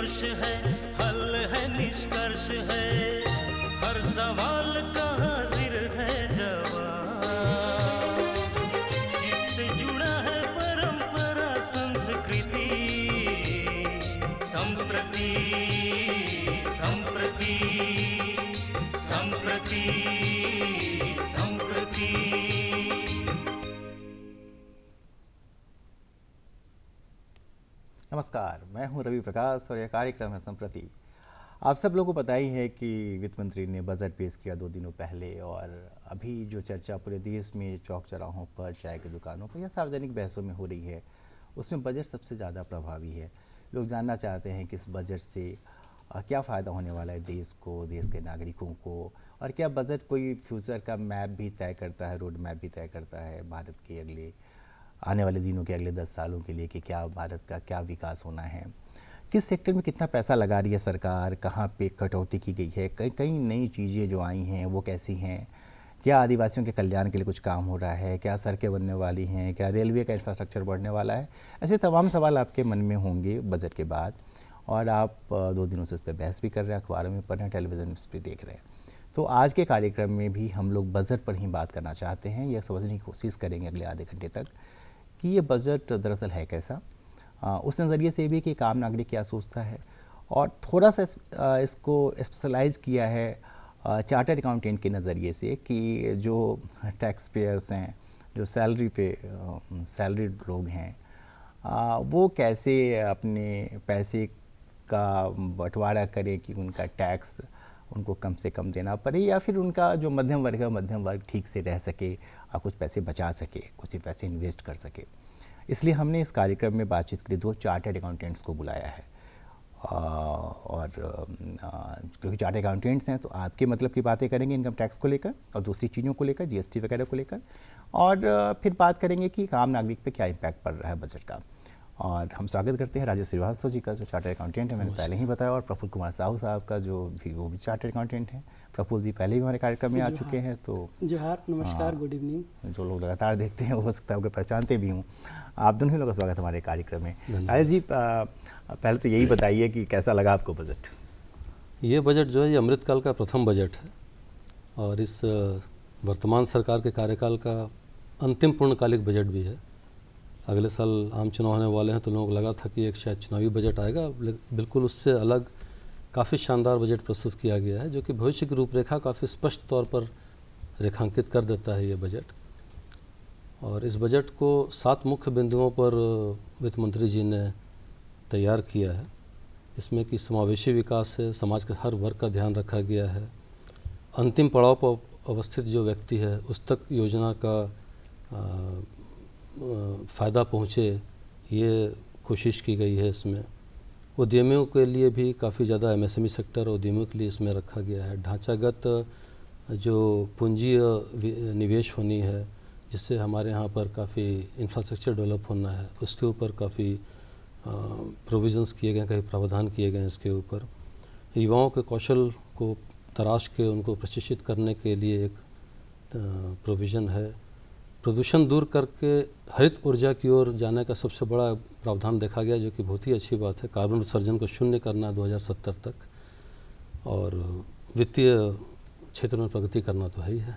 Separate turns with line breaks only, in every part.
निष्कर्ष है, हल है निष्कर्ष है, हर सवाल का हाजिर है जवाब, जिससे जुड़ा है परंपरा संस्कृति, संप्रति संप्रति संप्रति संप्रति।
नमस्कार, मैं हूं रवि प्रकाश और यह कार्यक्रम है संप्रति। आप सब लोगों को पता ही है कि वित्त मंत्री ने बजट पेश किया 2 दिनों पहले, और अभी जो चर्चा पूरे देश में चौक चौराहों पर, चाय की दुकानों पर या सार्वजनिक बहसों में हो रही है, उसमें बजट सबसे ज़्यादा प्रभावी है। लोग जानना चाहते हैं कि इस बजट से क्या फ़ायदा होने वाला है देश को, देश के नागरिकों को, और क्या बजट कोई फ्यूचर का मैप भी तय करता है, रोड मैप भी तय करता है भारत के अगले आने वाले दिनों के, अगले 10 सालों के लिए कि क्या भारत का क्या विकास होना है, किस सेक्टर में कितना पैसा लगा रही है सरकार, कहाँ पे कटौती की गई है, कई नई चीज़ें जो आई हैं वो कैसी हैं, क्या आदिवासियों के कल्याण के लिए कुछ काम हो रहा है, क्या सड़कें बनने वाली हैं, क्या रेलवे का इंफ्रास्ट्रक्चर बढ़ने वाला है। ऐसे तमाम सवाल आपके मन में होंगे बजट के बाद, और आप 2 दिनों से उस पर बहस भी कर रहे हैं, अखबारों में पढ़ रहे हैं, टेलीविज़न पर देख रहे हैं। तो आज के कार्यक्रम में भी हम लोग बजट पर ही बात करना चाहते हैं। यह समझने की कोशिश करेंगे अगले आधे घंटे तक कि ये बजट दरअसल है कैसा, उस नज़रिए से भी कि एक आम नागरिक क्या सोचता है, और थोड़ा सा इसको स्पेशलाइज़ किया है चार्टर्ड अकाउंटेंट के नज़रिए से कि जो टैक्स पेयर्स हैं, जो सैलरीड लोग हैं, वो कैसे अपने पैसे का बंटवारा करें कि उनका टैक्स उनको कम से कम देना पड़े, या फिर उनका जो मध्यम वर्ग है, मध्यम वर्ग ठीक से रह सके और कुछ पैसे बचा सके, कुछ पैसे इन्वेस्ट कर सके। इसलिए हमने इस कार्यक्रम में बातचीत के लिए 2 चार्टर्ड अकाउंटेंट्स को बुलाया है, और क्योंकि चार्टर्ड अकाउंटेंट्स हैं तो आपके मतलब की बातें करेंगे इनकम टैक्स को लेकर और दूसरी चीज़ों को लेकर, जीएसटी वगैरह को लेकर, और फिर बात करेंगे कि आम नागरिक पे क्या इम्पैक्ट पड़ रहा है बजट का। और हम स्वागत करते हैं राजेश श्रीवास्तव जी का, जो चार्टर्ड अकाउंटेंट है, मैंने पहले ही बताया, और प्रफुल्ल कुमार साहू साहब का, जो भी वो भी चार्टर्ड अकाउंटेंट हैं। प्रफुल्ल जी पहले भी हमारे कार्यक्रम में आ चुके हैं, तो
जोहार, नमस्कार, गुड इवनिंग।
जो लोग लगातार देखते हैं हो सकता है उनको पहचानते भी हूँ। आप दोनों ही लोगों का स्वागत हमारे कार्यक्रम में। राजेश जी, पहले तो यही बताइए कि कैसा लगा आपको बजट?
ये बजट जो है, ये अमृतकाल का प्रथम बजट है, और इस वर्तमान सरकार के कार्यकाल का अंतिम पूर्णकालिक बजट भी है। अगले साल आम चुनाव होने वाले हैं, तो लोगों को लगा था कि एक शायद चुनावी बजट आएगा, बिल्कुल उससे अलग काफ़ी शानदार बजट प्रस्तुत किया गया है, जो कि भविष्य की रूपरेखा काफ़ी स्पष्ट तौर पर रेखांकित कर देता है ये बजट। और इस बजट को 7 मुख्य बिंदुओं पर वित्त मंत्री जी ने तैयार किया है, इसमें कि समावेशी विकास है, समाज के हर वर्ग का ध्यान रखा गया है, अंतिम पड़ाव पर अवस्थित जो व्यक्ति है उस तक योजना का फ़ायदा पहुँचे, ये कोशिश की गई है इसमें। उद्यमियों के लिए भी काफ़ी ज़्यादा एमएसएमई सेक्टर उद्यमियों के लिए इसमें रखा गया है। ढांचागत जो पूंजी निवेश होनी है, जिससे हमारे यहाँ पर काफ़ी इंफ्रास्ट्रक्चर डेवलप होना है, उसके ऊपर काफ़ी प्रोविज़न्स किए गए, कई प्रावधान किए गए हैं इसके ऊपर। युवाओं के कौशल को तराश के उनको प्रशिक्षित करने के लिए एक प्रोविज़न है। प्रदूषण दूर करके हरित ऊर्जा की ओर जाने का सबसे बड़ा प्रावधान देखा गया, जो कि बहुत ही अच्छी बात है। कार्बन उत्सर्जन को शून्य करना 2070 तक, और वित्तीय क्षेत्र में प्रगति करना तो है ही है।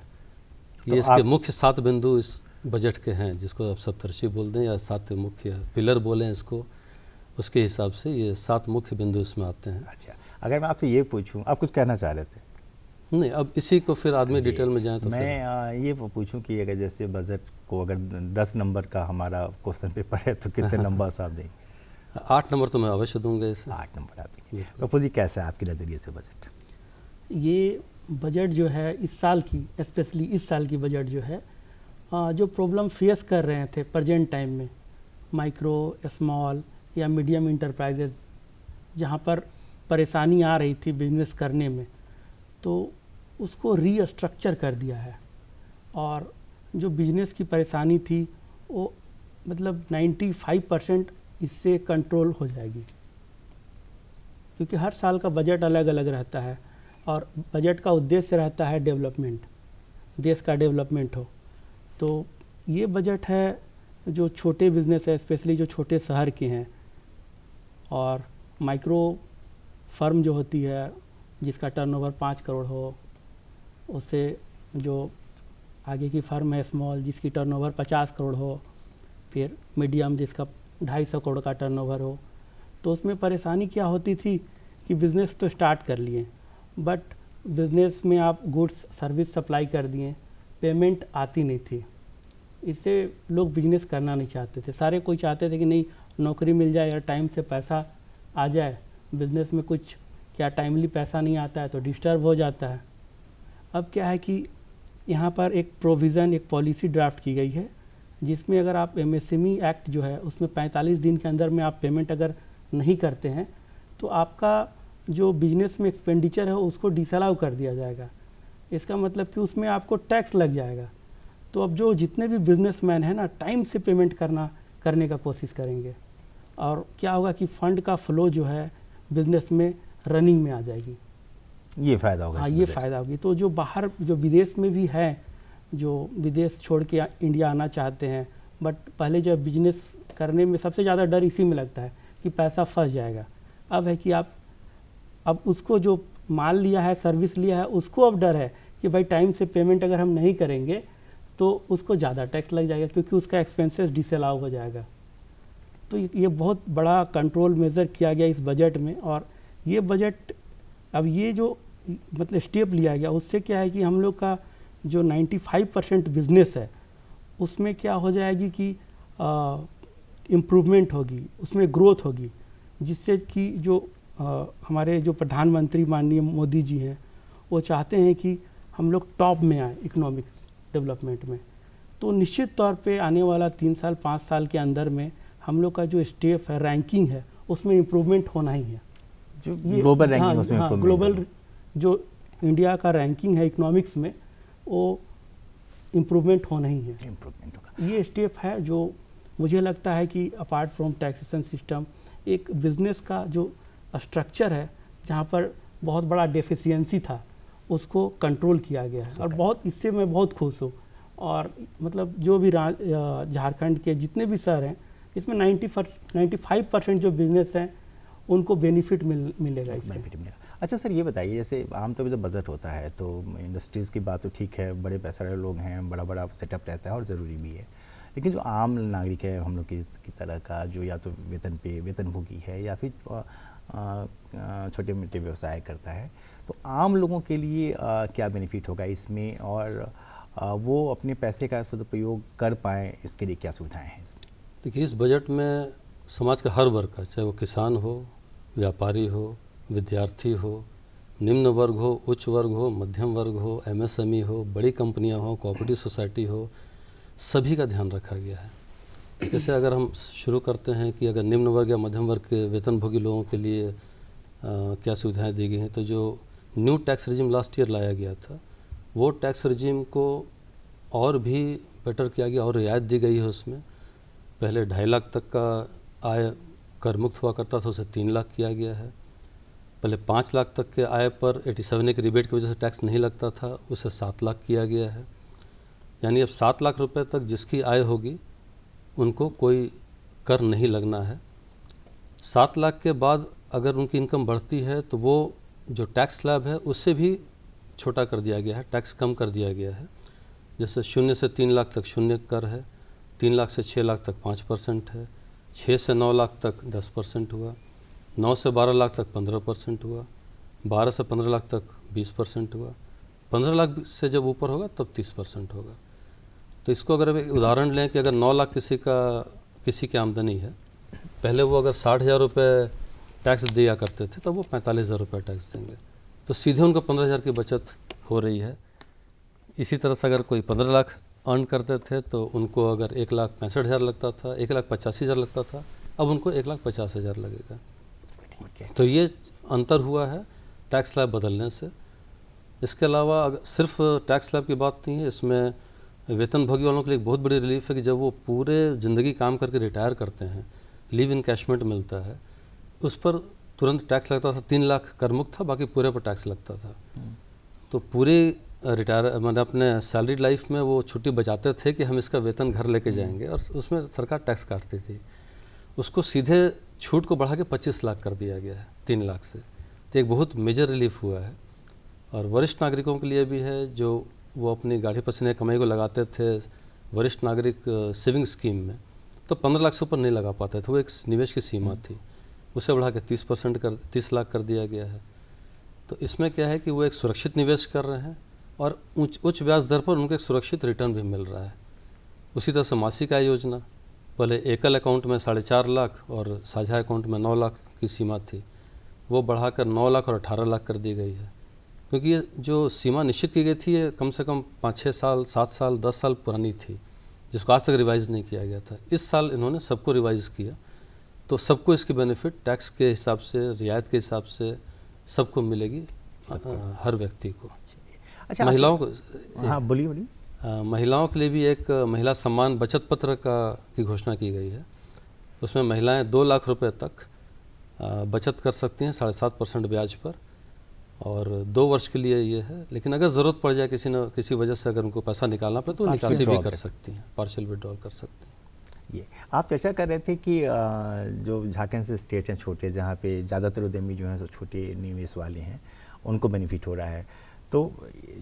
ये इसके मुख्य 7 बिंदु इस बजट के हैं, जिसको आप सप्तऋषि बोल दें या 7 मुख्य पिलर बोलें इसको, उसके हिसाब से ये 7 मुख्य बिंदु इसमें आते हैं।
अच्छा, अगर मैं आपसे ये पूछूं, आप कुछ कहना चाह रहे थे?
नहीं, अब इसी को फिर आदमी डिटेल में जाए तो
मैं ये पूछूं कि अगर जैसे बजट को अगर 10 नंबर का हमारा क्वेश्चन पेपर है तो कितने नंबर आप देंगे?
8 नंबर तो मैं अवश्य दूंगा इसे।
8 नंबर आप देंगे। प्रफुल्ल जी, कैसा है आपके नज़रिए से बजट?
ये बजट जो है इस साल की, स्पेशली इस साल की बजट जो है, जो प्रॉब्लम फेस कर रहे थे प्रेजेंट टाइम में, माइक्रो, स्मॉल या मीडियम इंटरप्राइजेज, जहाँ पर परेशानी आ रही थी बिजनेस करने में, तो उसको रीस्ट्रक्चर कर दिया है। और जो बिजनेस की परेशानी थी वो मतलब 95% इससे कंट्रोल हो जाएगी, क्योंकि हर साल का बजट अलग अलग रहता है और बजट का उद्देश्य रहता है डेवलपमेंट, देश का डेवलपमेंट हो। तो ये बजट है जो छोटे बिजनेस है, स्पेशली जो छोटे शहर के हैं और माइक्रो फर्म जो होती है जिसका टर्नओवर 5 करोड़ हो, उससे जो आगे की फर्म है स्मॉल जिसकी टर्नओवर 50 करोड़ हो, फिर मीडियम जिसका 250 करोड़ का टर्नओवर हो। तो उसमें परेशानी क्या होती थी कि बिज़नेस तो स्टार्ट कर लिए, बट बिज़नेस में आप गुड्स सर्विस सप्लाई कर दिए, पेमेंट आती नहीं थी। इससे लोग बिजनेस करना नहीं चाहते थे। सारे कोई चाहते थे कि नहीं नौकरी मिल जाए या टाइम से पैसा आ जाए। बिज़नेस में कुछ क्या टाइमली पैसा नहीं आता है तो डिस्टर्ब हो जाता है। अब क्या है कि यहाँ पर एक प्रोविज़न, एक पॉलिसी ड्राफ्ट की गई है जिसमें अगर आप MSME एक्ट जो है उसमें 45 दिन के अंदर में आप पेमेंट अगर नहीं करते हैं तो आपका जो बिजनेस में एक्सपेंडिचर है उसको डिसअलाउ कर दिया जाएगा। इसका मतलब कि उसमें आपको टैक्स लग जाएगा। तो अब जो जितने भी बिजनेसमैन हैं ना, टाइम से पेमेंट करने का कोशिश करेंगे, और क्या होगा कि फंड का फ्लो जो है बिजनेस में रनिंग में आ जाएगी।
ये फ़ायदा होगा।
हाँ, ये फ़ायदा होगी। तो जो बाहर जो विदेश में भी है, जो विदेश छोड़ के इंडिया आना चाहते हैं, बट पहले जब बिजनेस करने में सबसे ज़्यादा डर इसी में लगता है कि पैसा फंस जाएगा। अब है कि आप अब उसको जो माल लिया है, सर्विस लिया है, उसको अब डर है कि भाई टाइम से पेमेंट अगर हम नहीं करेंगे तो उसको ज़्यादा टैक्स लग जाएगा क्योंकि उसका एक्सपेंसेस डिसअलाउ हो जाएगा। तो ये बहुत बड़ा कंट्रोल मेज़र किया गया इस बजट में। और ये बजट अब ये जो मतलब स्टेप लिया गया उससे क्या है कि हम लोग का जो 95% बिजनेस है उसमें क्या हो जाएगी कि इम्प्रूवमेंट होगी, उसमें ग्रोथ होगी, जिससे कि जो हमारे जो प्रधानमंत्री माननीय मोदी जी हैं वो चाहते हैं कि हम लोग टॉप में आए इकोनॉमिक्स डेवलपमेंट में। तो निश्चित तौर पे आने वाला 3 साल 5 साल के अंदर में हम लोग का जो स्टेप है, रैंकिंग है, उसमें इम्प्रूवमेंट होना ही है।
जो ग्लोबल रैंकिंग उसमें improvement
ग्लोबल
होगा।
जो इंडिया का रैंकिंग है इकोनॉमिक्स में वो इम्प्रूवमेंट होना ही है।
इम्प्रूवमेंट होगा।
ये स्टेप है जो मुझे लगता है कि अपार्ट फ्रॉम टैक्सेशन सिस्टम एक बिज़नेस का जो स्ट्रक्चर है जहाँ पर बहुत बड़ा डेफिशिएंसी था उसको कंट्रोल किया गया है। और बहुत इससे मैं बहुत खुश हूँ। और मतलब जो भी झारखंड के जितने भी शहर हैं इसमें 95% जो बिजनेस हैं उनको बेनिफिट मिलेगा इससे।
बेनिफिट मिलेगा। अच्छा सर, ये बताइए, जैसे आमतौर पर जब बजट होता है तो इंडस्ट्रीज़ की बात तो ठीक है, बड़े पैसे वाले लोग हैं, बड़ा बड़ा सेटअप रहता है और ज़रूरी भी है, लेकिन जो आम नागरिक है हम लोग की तरह का, जो या तो वेतनभोगी है या फिर छोटे मोटे व्यवसाय करता है, तो आम लोगों के लिए क्या बेनिफिट होगा इसमें, और वो अपने पैसे का सदुपयोग कर पाएँ, इसके लिए क्या सुविधाएँ हैं इसमें?
देखिए, इस बजट में समाज का हर वर्ग का, चाहे वो किसान हो, व्यापारी हो, विद्यार्थी हो, निम्न वर्ग हो, उच्च वर्ग हो, मध्यम वर्ग हो, MSME हो, बड़ी कंपनियां हो, कोऑपरेटिव सोसाइटी हो, सभी का ध्यान रखा गया है। जैसे अगर हम शुरू करते हैं कि अगर निम्न वर्ग या मध्यम वर्ग के वेतनभोगी लोगों के लिए क्या सुविधाएं दी गई हैं, तो जो new tax regime last year लाया गया था वो टैक्स रेजिम को और भी बेटर किया गया और रियायत दी गई है। उसमें पहले 2.5 लाख तक का आय कर मुक्त हुआ करता था, उसे 3 लाख किया गया है। पहले 5 लाख तक के आय पर 87A की रिबेट की वजह से टैक्स नहीं लगता था, उसे 7 लाख किया गया है। यानी अब 7 लाख रुपए तक जिसकी आय होगी उनको कोई कर नहीं लगना है। 7 लाख के बाद अगर उनकी इनकम बढ़ती है तो वो जो टैक्स स्लैब है उससे भी छोटा कर दिया गया है, टैक्स कम कर दिया गया है। जैसे 0 से 3 लाख तक 0 कर है, 3 लाख से 6 लाख तक 5% है, 6 से 9 लाख तक 10% हुआ, 9 से 12 लाख तक 15% हुआ, 12 से 15 लाख तक 20% हुआ, 15 लाख से जब ऊपर होगा तब 30% होगा। तो इसको अगर एक उदाहरण लें कि अगर 9 लाख किसी की आमदनी है, पहले वो अगर 60,000 रुपये टैक्स दिया करते थे तो वो 45,000 रुपये टैक्स देंगे, तो सीधे उनको 15,000 की बचत हो रही है। इसी तरह से अगर कोई 15 लाख अर्न करते थे तो उनको अगर 1,65,000 लगता था, 1,85,000 लगता था, अब उनको 1,50,000 लगेगा।
ठीक है।
तो ये अंतर हुआ है टैक्स स्लैब बदलने से। इसके अलावा अगर सिर्फ टैक्स स्लैब की बात नहीं है, इसमें वेतनभोगी वालों के लिए एक बहुत बड़ी रिलीफ है कि जब वो पूरे ज़िंदगी काम करके रिटायर करते हैं, लीव इनकैशमेंट मिलता है, उस पर तुरंत टैक्स लगता था। 3 लाख कर मुक्त था, बाकी पूरे पर टैक्स लगता था। तो पूरे रिटायर मैंने अपने सैलरी लाइफ में वो छुट्टी बचाते थे कि हम इसका वेतन घर लेके जाएंगे, और उसमें सरकार टैक्स काटती थी। उसको सीधे छूट को बढ़ा के 25 लाख कर दिया गया है 3 लाख से। तो एक बहुत मेजर रिलीफ हुआ है। और वरिष्ठ नागरिकों के लिए भी है, जो वो अपनी गाढ़े पसीने कमाई को लगाते थे वरिष्ठ नागरिक सेविंग स्कीम में, तो 15 लाख से ऊपर नहीं लगा पाते थे, वो एक निवेश की सीमा थी, उसे बढ़ा के 30 लाख कर दिया गया है। तो इसमें क्या है कि वो एक सुरक्षित निवेश कर रहे हैं और उच्च ब्याज दर पर उनको एक सुरक्षित रिटर्न भी मिल रहा है। उसी तरह से मासिक आय योजना, पहले एकल अकाउंट में 4.5 लाख और साझा अकाउंट में 9 लाख की सीमा थी, वो बढ़ाकर 9 लाख और 18 लाख कर दी गई है। क्योंकि ये जो सीमा निश्चित की गई थी, ये कम से कम 5-6 साल, 7 साल, 10 साल पुरानी थी, जिसको आज तक रिवाइज़ नहीं किया गया था। इस साल इन्होंने सबको रिवाइज़ किया, तो सबको इसकी बेनिफिट टैक्स के हिसाब से, रियायत के हिसाब से सबको मिलेगी, हर व्यक्ति को।
अच्छा,
महिलाओं को,
हाँ बोलिए।
महिलाओं के लिए भी एक महिला सम्मान बचत पत्र की घोषणा की गई है। उसमें महिलाएं 2 लाख रुपए तक बचत कर सकती हैं 7.5% ब्याज पर, और 2 वर्ष के लिए ये है। लेकिन अगर ज़रूरत पड़ जाए किसी वजह से, अगर उनको पैसा निकालना पड़े, तो निकासी भी कर सकती हैं, पार्शियल विड्रॉल कर सकती हैं।
ये आप चर्चा कर रहे थे कि जो झारखंड से स्टेट हैं छोटे, जहाँ पे ज़्यादातर उद्यमी जो हैं सो छोटे निवेश वाले हैं, उनको बेनिफिट हो रहा है। तो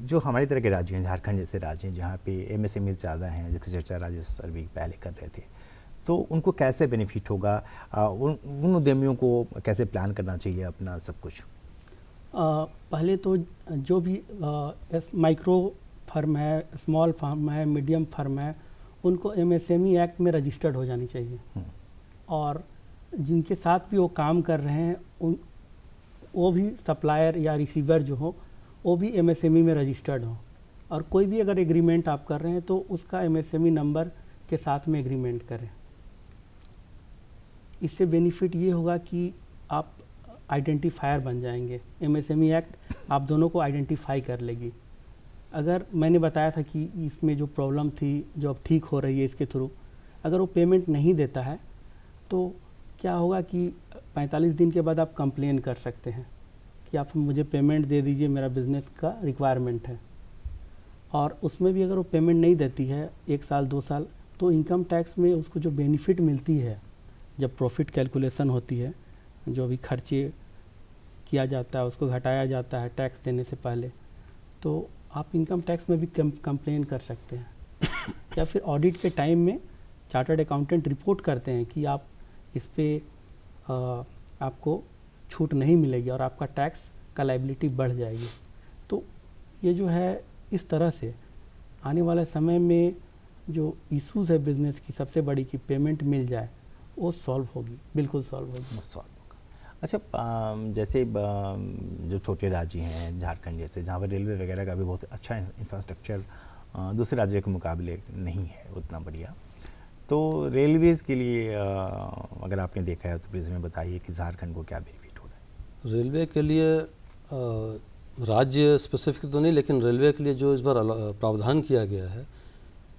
जो हमारी तरह के राज्य हैं, झारखंड जैसे राज्य हैं जहाँ पे एमएसएमई ज़्यादा हैं, जिसकी चर्चा राजेश सर भी पहले कर रहे थे, तो उनको कैसे बेनिफिट होगा? उन उद्यमियों को कैसे प्लान करना चाहिए अपना सब कुछ?
पहले तो जो भी माइक्रो फर्म है, स्मॉल फर्म है, मीडियम फर्म है, उनको एमएसएमई एक्ट में रजिस्टर्ड हो जानी चाहिए। और जिनके साथ भी वो काम कर रहे हैं, वो भी सप्लायर या रिसीवर जो हो, वो भी एमएसएमई में रजिस्टर्ड हो। और कोई भी अगर एग्रीमेंट आप कर रहे हैं तो उसका एमएसएमई नंबर के साथ में एग्रीमेंट करें। इससे बेनिफिट ये होगा कि आप आइडेंटिफायर बन जाएंगे। एमएसएमई एक्ट आप दोनों को आइडेंटिफाई कर लेगी। अगर मैंने बताया था कि इसमें जो प्रॉब्लम थी, जो अब ठीक हो रही है इसके थ्रू, अगर वो पेमेंट नहीं देता है तो क्या होगा कि 45 दिन के बाद आप कंप्लेन कर सकते हैं कि आप मुझे पेमेंट दे दीजिए, मेरा बिज़नेस का रिक्वायरमेंट है। और उसमें भी अगर वो पेमेंट नहीं देती है 1 साल 2 साल, तो इनकम टैक्स में उसको जो बेनिफिट मिलती है, जब प्रॉफिट कैलकुलेशन होती है, जो भी खर्चे किया जाता है उसको घटाया जाता है टैक्स देने से पहले, तो आप इनकम टैक्स में भी कंप्लेन कर सकते हैं। या फिर ऑडिट के टाइम में चार्टर्ड अकाउंटेंट रिपोर्ट करते हैं कि आप इस पर आपको छूट नहीं मिलेगी और आपका टैक्स का लायबिलिटी बढ़ जाएगी। तो ये जो है, इस तरह से आने वाले समय में जो इश्यूज़ है बिज़नेस की, सबसे बड़ी की पेमेंट मिल जाए, वो सॉल्व होगी, बिल्कुल सॉल्व होगी।
सॉल्व होगा। अच्छा, जैसे जो छोटे राज्य हैं झारखंड जैसे, जहाँ पर रेलवे वगैरह का भी बहुत अच्छा इंफ्रास्ट्रक्चर दूसरे राज्यों के मुकाबले नहीं है उतना बढ़िया, तो रेलवेज़ के लिए अगर आपने देखा है तो प्लीज़ हमें बताइए कि झारखंड को क्या बेनिफिट हो रहा है?
रेलवे के लिए राज्य स्पेसिफिक तो नहीं, लेकिन रेलवे के लिए जो इस बार प्रावधान किया गया है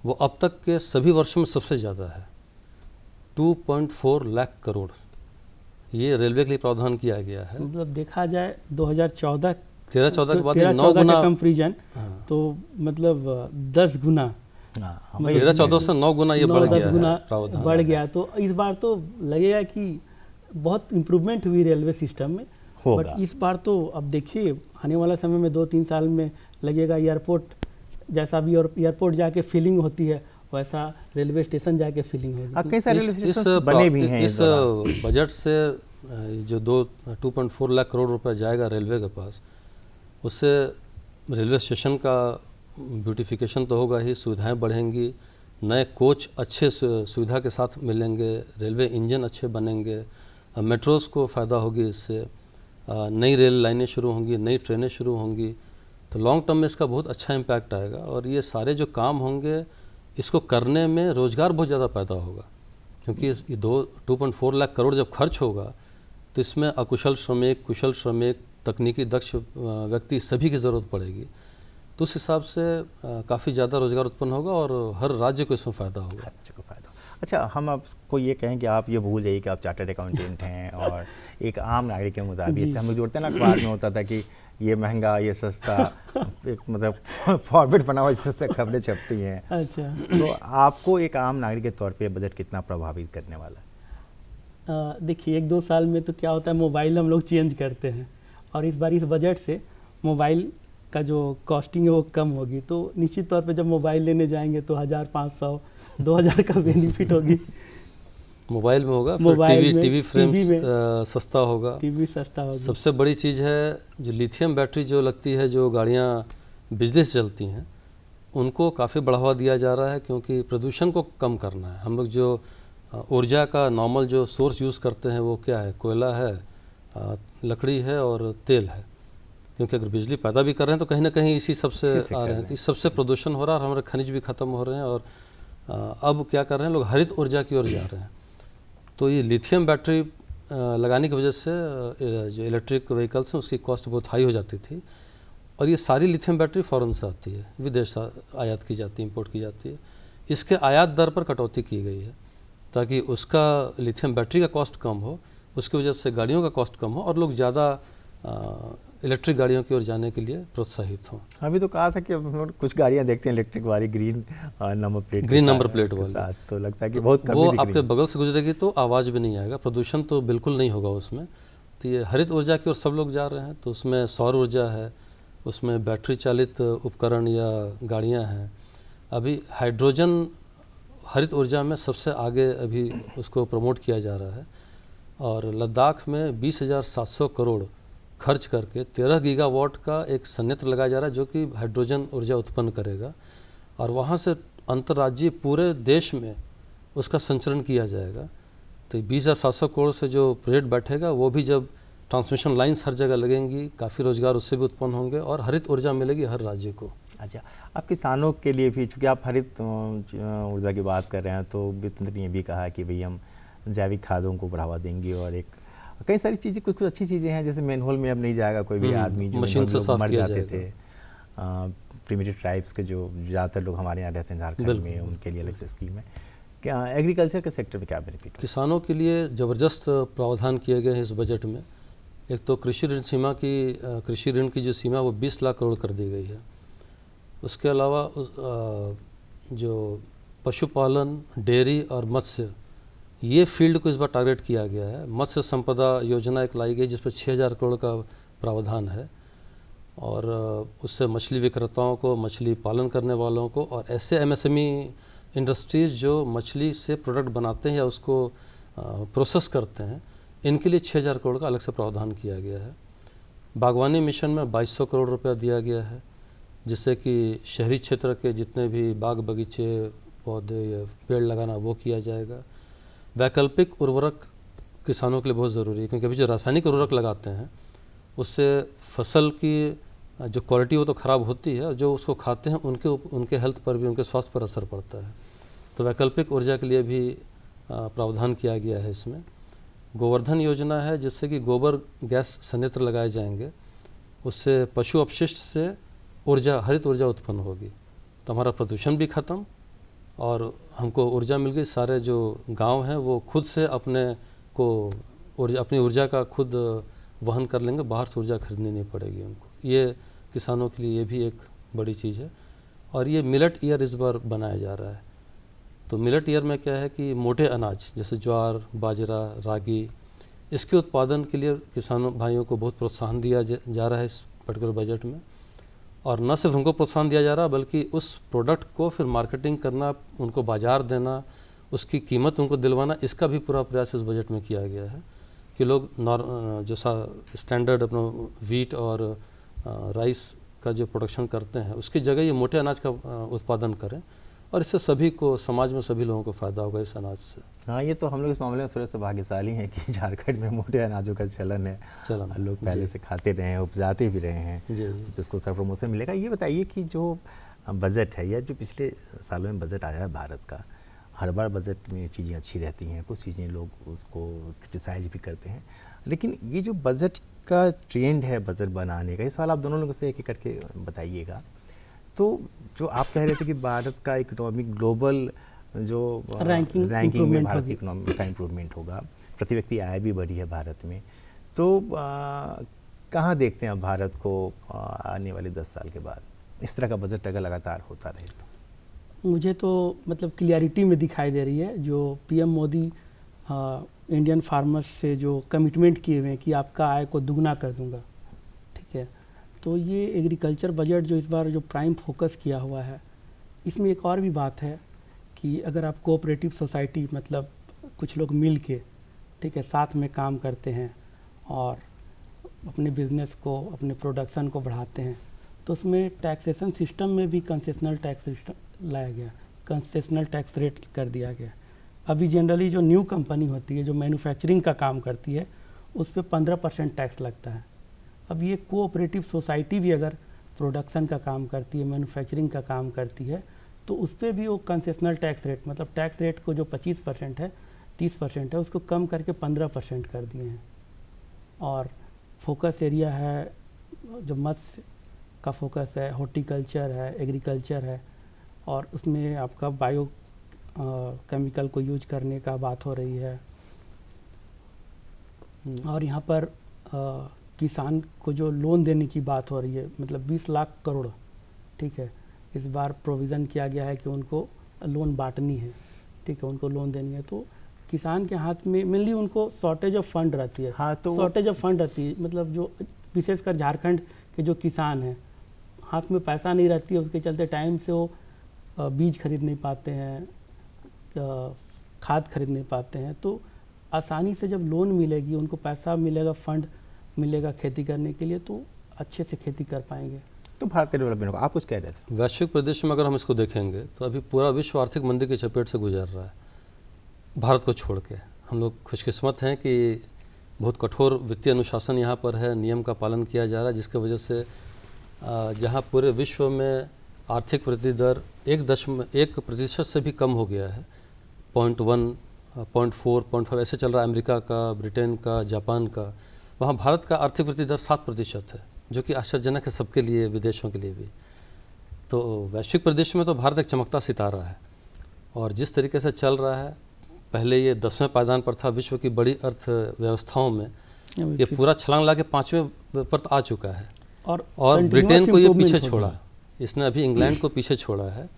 वो अब तक के सभी वर्षों में सबसे ज़्यादा है। 2.4 लाख करोड़ ये रेलवे के लिए प्रावधान किया गया है।
मतलब देखा जाए 2014
13-14 के बाद
13-14 का कंपैरिजन, तो मतलब 10 गुना,
13-14 से 9 गुना ये बढ़ गया है, प्रावधान
बढ़ गया। तो इस बार तो लगेगा कि बहुत इम्प्रूवमेंट हुई रेलवे सिस्टम में। बट इस बार तो अब देखिए, आने वाला समय में 2-3 साल में लगेगा एयरपोर्ट जैसा भी, और एयरपोर्ट जाके फीलिंग होती है वैसा रेलवे स्टेशन जाके फीलिंग होगी।
कई सारे रेलवे स्टेशन बने भी हैं।
इस बजट से जो 2.4 लाख करोड़ रुपए जाएगा रेलवे के पास, उससे रेलवे स्टेशन का ब्यूटिफिकेशन तो होगा ही, सुविधाएं बढ़ेंगी, नए कोच अच्छे सुविधा के साथ मिलेंगे, रेलवे इंजन अच्छे बनेंगे, मेट्रोज़ को फ़ायदा होगी इससे, नई रेल लाइनें शुरू होंगी, नई ट्रेनें शुरू होंगी। तो लॉन्ग टर्म में इसका बहुत अच्छा इम्पैक्ट आएगा। और ये सारे जो काम होंगे, इसको करने में रोज़गार बहुत ज़्यादा पैदा होगा, क्योंकि ये 2.4 लाख करोड़ जब खर्च होगा तो इसमें अकुशल श्रमिक, कुशल श्रमिक, तकनीकी दक्ष व्यक्ति सभी की ज़रूरत पड़ेगी। तो उस हिसाब से काफ़ी ज़्यादा रोज़गार उत्पन्न होगा और हर राज्य को इसमें फ़ायदा होगा।
हर राज्य को फ़ायदा। अच्छा, हम आपको ये कहें कि आप ये भूल जाइए कि आप चार्टर्ड अकाउंटेंट हैं और एक आम नागरिक के मुताबिक, इससे हम लोग जोड़ते हैं ना, अखबार में होता था कि ये महंगा, ये सस्ता, एक मतलब फॉर्मेट बना हुआ जिससे खबरें छपती हैं।
अच्छा,
तो आपको एक आम नागरिक के तौर पे बजट कितना प्रभावित करने वाला है?
देखिए 1-2 साल में तो क्या होता है, मोबाइल हम लोग चेंज करते हैं और इस बार इस बजट से मोबाइल का जो कॉस्टिंग है वो कम होगी, तो निश्चित तौर पे जब मोबाइल लेने जाएंगे तो 1500 2000 का बेनिफिट होगी।
मोबाइल में होगा,
मोबाइल
फिर
में,
टीवी फ्रेम
टीवी में
सस्ता होगा।
टीवी सस्ता होगी।
सबसे बड़ी चीज़ है जो लिथियम बैटरी जो लगती है, जो गाड़ियाँ बिजली से चलती हैं, उनको काफ़ी बढ़ावा दिया जा रहा है, क्योंकि प्रदूषण को कम करना है। हम लोग जो ऊर्जा का नॉर्मल जो सोर्स यूज़ करते हैं वो क्या है, कोयला है, लकड़ी है और तेल है। क्योंकि अगर बिजली पैदा भी कर रहे हैं तो कहीं ना कहीं इसी सबसे आ रहे हैं, तो इस सबसे प्रदूषण हो रहा है और हमारे खनिज भी ख़त्म हो रहे हैं। और अब क्या कर रहे हैं लोग, हरित ऊर्जा की ओर जा रहे हैं। तो ये लिथियम बैटरी लगाने की वजह से जो इलेक्ट्रिक व्हीकल्स हैं उसकी कॉस्ट बहुत हाई हो जाती थी, और ये सारी लिथियम बैटरी फ़ॉरेन से आती है, विदेश से आयात की जाती है, इंपोर्ट की जाती है। इसके आयात दर पर कटौती की गई है ताकि उसका लिथियम बैटरी का कॉस्ट कम हो, उसकी वजह से गाड़ियों का कॉस्ट कम हो और लोग ज़्यादा इलेक्ट्रिक गाड़ियों की ओर जाने के लिए प्रोत्साहित हों।
अभी तो कहा था कि अब हम लोग कुछ गाड़ियां देखते हैं इलेक्ट्रिक वाली ग्रीन नंबर प्लेट
वाली,
तो लगता है कि बहुत कम
वो आपके बगल से गुजरेगी तो आवाज़ भी नहीं आएगा, प्रदूषण तो बिल्कुल नहीं होगा उसमें। तो ये हरित ऊर्जा की ओर सब लोग जा रहे हैं। तो उसमें सौर ऊर्जा है, उसमें बैटरी चालित उपकरण या गाड़ियाँ हैं। अभी हाइड्रोजन हरित ऊर्जा में सबसे आगे अभी उसको प्रमोट किया जा रहा है, और लद्दाख में 20,700 करोड़ खर्च करके 13 गीगावाट का एक संयंत्र लगाया जा रहा है जो कि हाइड्रोजन ऊर्जा उत्पन्न करेगा, और वहाँ से अंतर्राज्यीय पूरे देश में उसका संचरण किया जाएगा। तो 20,700 करोड़ से जो प्रोजेक्ट बैठेगा वो भी जब ट्रांसमिशन लाइन्स हर जगह लगेंगी, काफ़ी रोजगार उससे भी उत्पन्न होंगे और हरित ऊर्जा मिलेगी हर राज्य को।
अच्छा, आप किसानों के लिए भी, चूँकि आप हरित ऊर्जा की बात कर रहे हैं, तो वित्त मंत्री ने भी कहा कि भाई हम जैविक खादों को बढ़ावा देंगे, और एक कई सारी चीज़ें, कुछ अच्छी चीज़ें हैं, जैसे मैनहोल में अब नहीं जाएगा कोई भी आदमी, जो
मशीन से साफ
मर
किया
जाते
जाएगा।
थे। प्रिमिटिव ट्राइब्स के जो ज़्यादातर लोग हमारे यहाँ रहते हैं झारखंड में, उनके लिए अलग से स्कीम है। क्या एग्रीकल्चर के सेक्टर में क्या बेनिफिट?
किसानों के लिए ज़बरदस्त प्रावधान किए गए हैं इस बजट में। एक तो कृषि ऋण की जो सीमा वो 20 लाख करोड़ कर दी गई है। उसके अलावा जो पशुपालन, डेयरी और मत्स्य, ये फील्ड को इस बार टारगेट किया गया है। मत्स्य संपदा योजना एक लाई गई जिस पर 6,000 करोड़ का प्रावधान है, और उससे मछली विक्रेताओं को, मछली पालन करने वालों को, और ऐसे एमएसएमई इंडस्ट्रीज़ जो मछली से प्रोडक्ट बनाते हैं या उसको प्रोसेस करते हैं, इनके लिए 6,000 करोड़ का अलग से प्रावधान किया गया है। बागवानी मिशन में 2,200 करोड़ रुपया दिया गया है, जिससे कि शहरी क्षेत्र के जितने भी बाग बगीचे, पौधे या पेड़ लगाना वो किया जाएगा। वैकल्पिक उर्वरक किसानों के लिए बहुत ज़रूरी है, क्योंकि अभी जो रासायनिक उर्वरक लगाते हैं उससे फसल की जो क्वालिटी वो तो ख़राब होती है, जो उसको खाते हैं उनके हेल्थ पर भी, उनके स्वास्थ्य पर असर पड़ता है। तो वैकल्पिक ऊर्जा के लिए भी प्रावधान किया गया है इसमें। गोवर्धन योजना है, जिससे कि गोबर गैस संयंत्र लगाए जाएंगे, उससे पशु अपशिष्ट से ऊर्जा, हरित ऊर्जा उत्पन्न होगी, तो हमारा प्रदूषण भी ख़त्म और हमको ऊर्जा मिल गई। सारे जो गांव हैं वो खुद से अपनी ऊर्जा का खुद वहन कर लेंगे, बाहर से ऊर्जा खरीदनी नहीं पड़ेगी उनको। ये किसानों के लिए ये भी एक बड़ी चीज़ है। और ये मिलेट ईयर इस बार बनाया जा रहा है। तो मिलेट ईयर में क्या है कि मोटे अनाज जैसे ज्वार, बाजरा, रागी, इसके उत्पादन के लिए किसानों भाइयों को बहुत प्रोत्साहन दिया जा रहा है इस पर्टिकुलर बजट में। और न सिर्फ उनको प्रोत्साहन दिया जा रहा बल्कि उस प्रोडक्ट को फिर मार्केटिंग करना, उनको बाज़ार देना, उसकी कीमत उनको दिलवाना, इसका भी पूरा प्रयास इस बजट में किया गया है कि लोग जो स्टैंडर्ड अपना वीट और राइस का जो प्रोडक्शन करते हैं उसकी जगह ये मोटे अनाज का उत्पादन करें, और इससे सभी को, समाज में सभी लोगों को फ़ायदा होगा इस अनाज से।
हाँ, ये तो हम लोग इस मामले में थोड़े से भाग्यशाली हैं कि झारखंड में मोटे अनाजों का चलन है, लोग पहले से खाते रहे हैं, उपजाते भी रहे हैं, जिसको सर प्रमोशन मिलेगा। ये बताइए कि जो बजट है या जो पिछले सालों में बजट आया है भारत का, हर बार बजट में चीज़ें अच्छी रहती हैं, कुछ चीज़ें लोग उसको क्रिटिसाइज भी करते हैं, लेकिन ये जो बजट का ट्रेंड है बजट बनाने का, ये सवाल आप दोनों लोगों से एक एक करके बताइएगा। तो जो आप कह रहे थे कि भारत का इकोनॉमिक ग्लोबल जो रैंकिंग में भारत की इकोनॉमी का इम्प्रूवमेंट होगा, प्रति व्यक्ति आय भी बढ़ी है भारत में, तो कहाँ देखते हैं आप भारत को आने वाले 10 साल के बाद, इस तरह का बजट अगर लगातार होता रहे तो?
मुझे तो मतलब क्लियरिटी में दिखाई दे रही है जो पीएम मोदी इंडियन फार्मर्स से जो कमिटमेंट किए हुए हैं कि आपका आय को दुगना कर दूंगा, तो ये एग्रीकल्चर बजट जो इस बार जो प्राइम फोकस किया हुआ है, इसमें एक और भी बात है कि अगर आप कोऑपरेटिव सोसाइटी मतलब कुछ लोग मिल के, ठीक है, साथ में काम करते हैं और अपने बिजनेस को, अपने प्रोडक्शन को बढ़ाते हैं, तो उसमें टैक्सेशन सिस्टम में भी कंसेशनल टैक्स सिस्टम लाया गया, कंसेशनल टैक्स रेट कर दिया गया। अभी जनरली जो न्यू कंपनी होती है जो मैन्युफैक्चरिंग का काम करती है उस पर 15% टैक्स लगता है। अब ये कोऑपरेटिव सोसाइटी भी अगर प्रोडक्शन का काम करती है, मैन्युफैक्चरिंग का काम करती है, तो उस पर भी वो कंसेशनल टैक्स रेट, मतलब टैक्स रेट को जो 25% है, 30% है, उसको कम करके 15% कर दिए हैं। और फोकस एरिया है जो मत्स्य का फोकस है, हॉर्टिकल्चर है, एग्रीकल्चर है, और उसमें आपका बायो केमिकल को यूज करने का बात हो रही है। और यहाँ पर किसान को जो लोन देने की बात हो रही है, मतलब 20 लाख करोड़, ठीक है, इस बार प्रोविज़न किया गया है कि उनको लोन बांटनी है, ठीक है, उनको लोन देनी है। तो किसान के हाथ में मेनली उनको शॉर्टेज ऑफ फंड रहती है।
हाँ, तो
शॉर्टेज ऑफ फंड रहती है, मतलब जो विशेषकर झारखंड के जो किसान हैं, हाथ में पैसा नहीं रहती है, उसके चलते टाइम से वो बीज खरीद नहीं पाते हैं, खाद खरीद नहीं पाते हैं। तो आसानी से जब लोन मिलेगी, उनको पैसा मिलेगा, फंड मिलेगा खेती करने के लिए, तो अच्छे से खेती कर पाएंगे।
तो भारत के डेवलपमेंट को आप कुछ कह रहे थे।
वैश्विक परिदृश्य में अगर हम इसको देखेंगे तो अभी पूरा विश्व आर्थिक मंदी की चपेट से गुजर रहा है, भारत को छोड़ के। हम लोग खुशकिस्मत हैं कि बहुत कठोर वित्तीय अनुशासन यहाँ पर है, नियम का पालन किया जा रहा है, जिसकी वजह से जहाँ पूरे विश्व में आर्थिक वृद्धि दर 1% से भी कम हो गया है, 0.1, 0.4, 0.5 ऐसे चल रहा है अमेरिका का, ब्रिटेन का, जापान का। वहाँ भारत का आर्थिक वृद्धि दर 7% है, जो कि आश्चर्यजनक है सबके लिए, विदेशों के लिए भी। तो वैश्विक परिदृश्य में तो भारत एक चमकता सितारा है, और जिस तरीके से चल रहा है, पहले ये 10वें पायदान पर था विश्व की बड़ी अर्थव्यवस्थाओं में, ये पूरा छलांग ला के 5वें पर आ चुका है, और ब्रिटेन को ये पीछे छोड़ा, इसने अभी इंग्लैंड को पीछे छोड़ा है,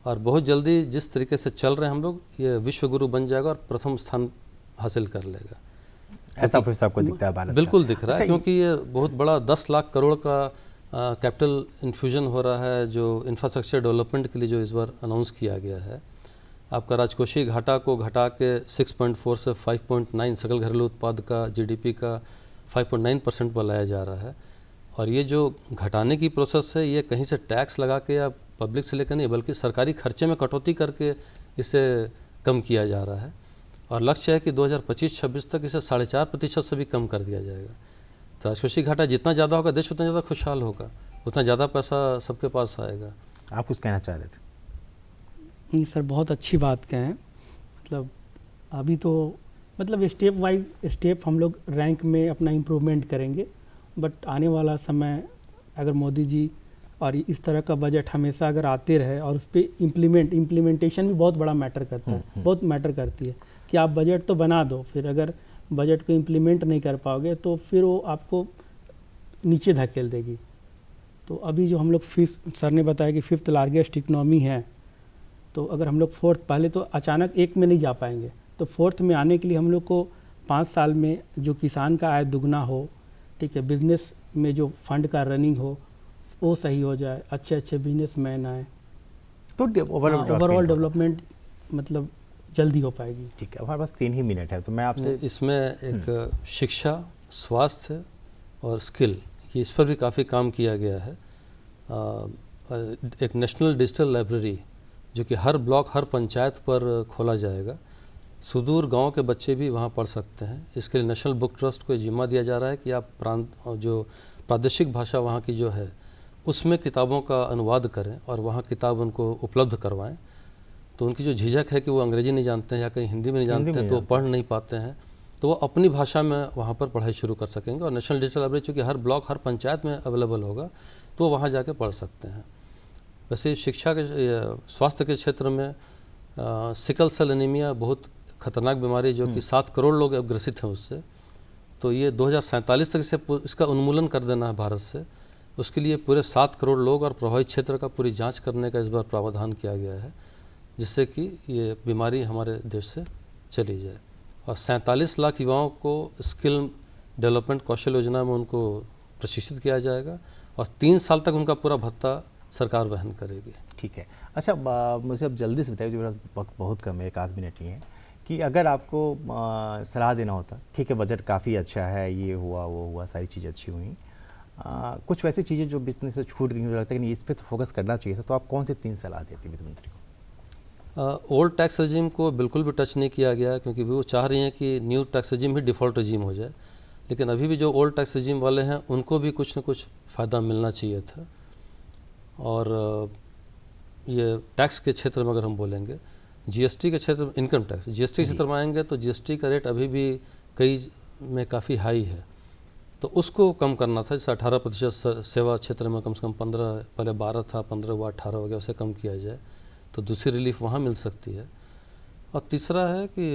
और बहुत जल्दी जिस तरीके से चल रहे हैं हम लोग, ये विश्व गुरु बन जाएगा और प्रथम स्थान हासिल कर लेगा।
ऐसा फिर सबको दिखता है भारत का?
बिल्कुल दिख रहा है, क्योंकि ये बहुत बड़ा 10 लाख करोड़ का कैपिटल इन्फ्यूजन हो रहा है, जो इंफ्रास्ट्रक्चर डेवलपमेंट के लिए जो इस बार अनाउंस किया गया है। आपका राजकोषीय घाटा को घटा के 6.4 से 5.9, सकल घरेलू उत्पाद का, जीडीपी का 5.9% पर लाया जा रहा है। और ये जो घटाने की प्रोसेस है, ये कहीं से टैक्स लगा के या पब्लिक से लेकर नहीं, बल्कि सरकारी खर्चे में कटौती करके इसे कम किया जा रहा है। और लक्ष्य है कि 2025-26 तक इसे 4.5% से भी कम कर दिया जाएगा। तो राजकोषीय घाटा जितना ज़्यादा होगा, देश उतना ज़्यादा खुशहाल होगा, उतना ज़्यादा पैसा सबके पास आएगा।
आप कुछ कहना चाह रहे थे?
नहीं सर, बहुत अच्छी बात कहें। मतलब अभी तो मतलब स्टेप वाइज स्टेप हम लोग रैंक में अपना इम्प्रूवमेंट करेंगे, बट आने वाला समय अगर मोदी जी और इस तरह का बजट हमेशा अगर आते रहे, और उस पर इम्प्लीमेंटेशन भी बहुत बड़ा मैटर करता है, बहुत मैटर करती है कि आप बजट तो बना दो, फिर अगर बजट को इम्प्लीमेंट नहीं कर पाओगे तो फिर वो आपको नीचे धकेल देगी। तो अभी जो हम लोग सर ने बताया कि 5th लार्जेस्ट इकनॉमी है, तो अगर हम लोग 4th, पहले तो अचानक 1 में नहीं जा पाएंगे, तो 4th में आने के लिए हम लोग को 5 साल में जो किसान का आय दुगना हो, ठीक है, बिजनेस में जो फंड का रनिंग हो वो सही हो जाए, अच्छे अच्छे बिजनेसमैन आए,
तो
ओवरऑल डेवलपमेंट मतलब जल्दी हो पाएगी।
ठीक है, हमारे पास 3 ही मिनट है, तो मैं आपसे
इसमें एक शिक्षा, स्वास्थ्य और स्किल, ये इस पर भी काफ़ी काम किया गया है। एक नेशनल डिजिटल लाइब्रेरी जो कि हर ब्लॉक, हर पंचायत पर खोला जाएगा, सुदूर गांव के बच्चे भी वहां पढ़ सकते हैं। इसके लिए नेशनल बुक ट्रस्ट को जिम्मा दिया जा रहा है कि आप जो प्रादेशिक भाषा वहाँ की जो है उसमें किताबों का अनुवाद करें और वहाँ किताब उनको उपलब्ध करवाएं। तो उनकी जो झिझक है कि वो अंग्रेजी नहीं जानते हैं या कहीं हिंदी में नहीं जानते हैं, तो पढ़ नहीं पाते हैं, तो वो अपनी भाषा में वहाँ पर पढ़ाई शुरू कर सकेंगे। और नेशनल डिजिटल लाइब्रेरी चूँकि हर ब्लॉक, हर पंचायत में अवेलेबल होगा, तो वो वहाँ जाके पढ़ सकते हैं। वैसे शिक्षा के, स्वास्थ्य के क्षेत्र में सिकल सेल एनीमिया बहुत खतरनाक बीमारी, जो कि 7 करोड़ लोग अब ग्रसित हैं उससे, तो ये 2047 तक इसका उन्मूलन कर देना है भारत से। उसके लिए पूरे 7 करोड़ लोग और प्रभावित क्षेत्र का पूरी जांच करने का इस बार प्रावधान किया गया है, जिससे कि ये बीमारी हमारे देश से चली जाए। और 47 लाख युवाओं को स्किल डेवलपमेंट कौशल योजना में उनको प्रशिक्षित किया जाएगा, और 3 साल तक उनका पूरा भत्ता सरकार वहन करेगी।
ठीक है। अच्छा, मुझे अब जल्दी से बताइए, जो मेरा वक्त बहुत कम है, 1 आध मिनट ही है, कि अगर आपको सलाह देना होता, ठीक है बजट काफ़ी अच्छा है, ये हुआ वो हुआ, सारी चीज़ें अच्छी हुई, कुछ वैसी चीज़ें जो बिजनेस से छूट गई, मुझे लगता है कि नहीं इस पर तो फोकस करना चाहिए था, तो आप कौन से 3 सलाह देती वित्त मंत्री को?
ओल्ड टैक्स रजीम को बिल्कुल भी टच नहीं किया गया, क्योंकि वो चाह रही हैं कि न्यू टैक्स रजीम ही डिफ़ॉल्ट रजीम हो जाए। लेकिन अभी भी जो ओल्ड टैक्स रजीम वाले हैं उनको भी कुछ न कुछ फ़ायदा मिलना चाहिए था। और ये टैक्स के क्षेत्र में अगर हम बोलेंगे, जीएसटी के क्षेत्र में, इनकम टैक्स, जीएसटी के क्षेत्र में आएंगे तो जीएसटी का रेट अभी भी कई में काफ़ी हाई है, तो उसको कम करना था। जैसे 18% सेवा क्षेत्र में कम से कम 15, पहले 12 था, 15 हुआ, 18 हो गया, उसे कम किया जाए तो दूसरी रिलीफ वहाँ मिल सकती है। और तीसरा है कि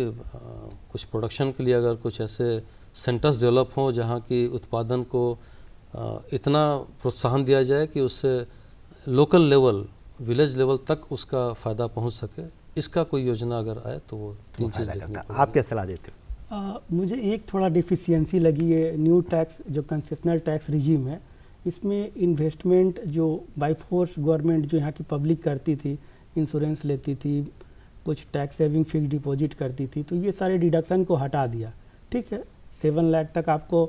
कुछ प्रोडक्शन के लिए अगर कुछ ऐसे सेंटर्स डेवलप हों जहाँ की उत्पादन को इतना प्रोत्साहन दिया जाए कि उससे लोकल लेवल, विलेज लेवल तक उसका फ़ायदा पहुँच सके, इसका कोई योजना अगर आए तो वो 3 चीज़ देखनी पड़ेगी।
आप क्या सलाह देते हो?
मुझे एक थोड़ा डिफिशियंसी लगी है न्यू टैक्स जो कंसेशनल टैक्स रिजीम है, इसमें इन्वेस्टमेंट जो बाई फोर्स गवर्नमेंट जो यहाँ की पब्लिक करती थी, इंश्योरेंस लेती थी, कुछ टैक्स सेविंग फिक्स डिपॉजिट करती थी, तो ये सारे डिडक्शन को हटा दिया। ठीक है, 7 लाख तक आपको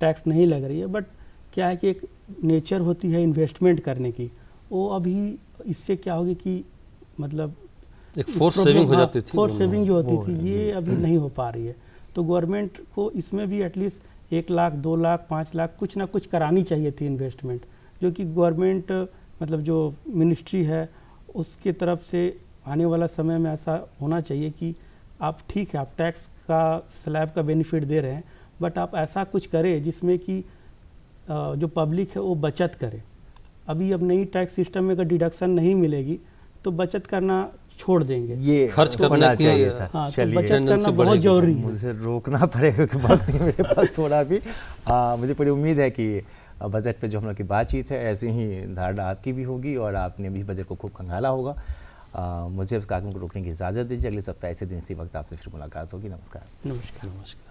टैक्स नहीं लग रही है, बट क्या है कि एक नेचर होती है इन्वेस्टमेंट करने की, वो अभी इससे क्या होगी कि मतलब
एक फोर्स सेविंग हो जाती थी,
फोर्स सेविंग जो होती थी ये अभी नहीं हो पा रही है। तो गवर्नमेंट को इसमें भी एटलीस्ट 1 लाख 2 लाख 5 लाख कुछ ना कुछ करानी चाहिए थी इन्वेस्टमेंट, जो कि गवर्नमेंट मतलब जो मिनिस्ट्री है उसके तरफ से आने वाला समय में ऐसा होना चाहिए कि आप ठीक है, आप टैक्स का स्लैब का बेनिफिट दे रहे हैं, बट आप ऐसा कुछ करें जिसमें कि जो पब्लिक है वो बचत करे। अभी अब नई टैक्स सिस्टम में अगर डिडक्शन नहीं मिलेगी तो बचत करना छोड़ देंगे,
ये
खर्च
तो
करना
चाहिए था।
हाँ, तो
चलिए,
बचत करना बहुत जरूरी है।
मुझे रोकना पड़ेगा कि वक्त ही मेरे पास थोड़ा भी। मुझे पूरी उम्मीद है कि बजट पे जो हम लोग की बातचीत है ऐसी ही धारणा आपकी भी होगी और आपने भी बजट को खूब खंगाला होगा। मुझे उस कार्यक्रम को रोकने की इजाज़त दीजिए। अगले सप्ताह इसी दिन इसी वक्त आपसे फिर मुलाकात होगी। नमस्कार।
नमस्कार।
नमस्कार।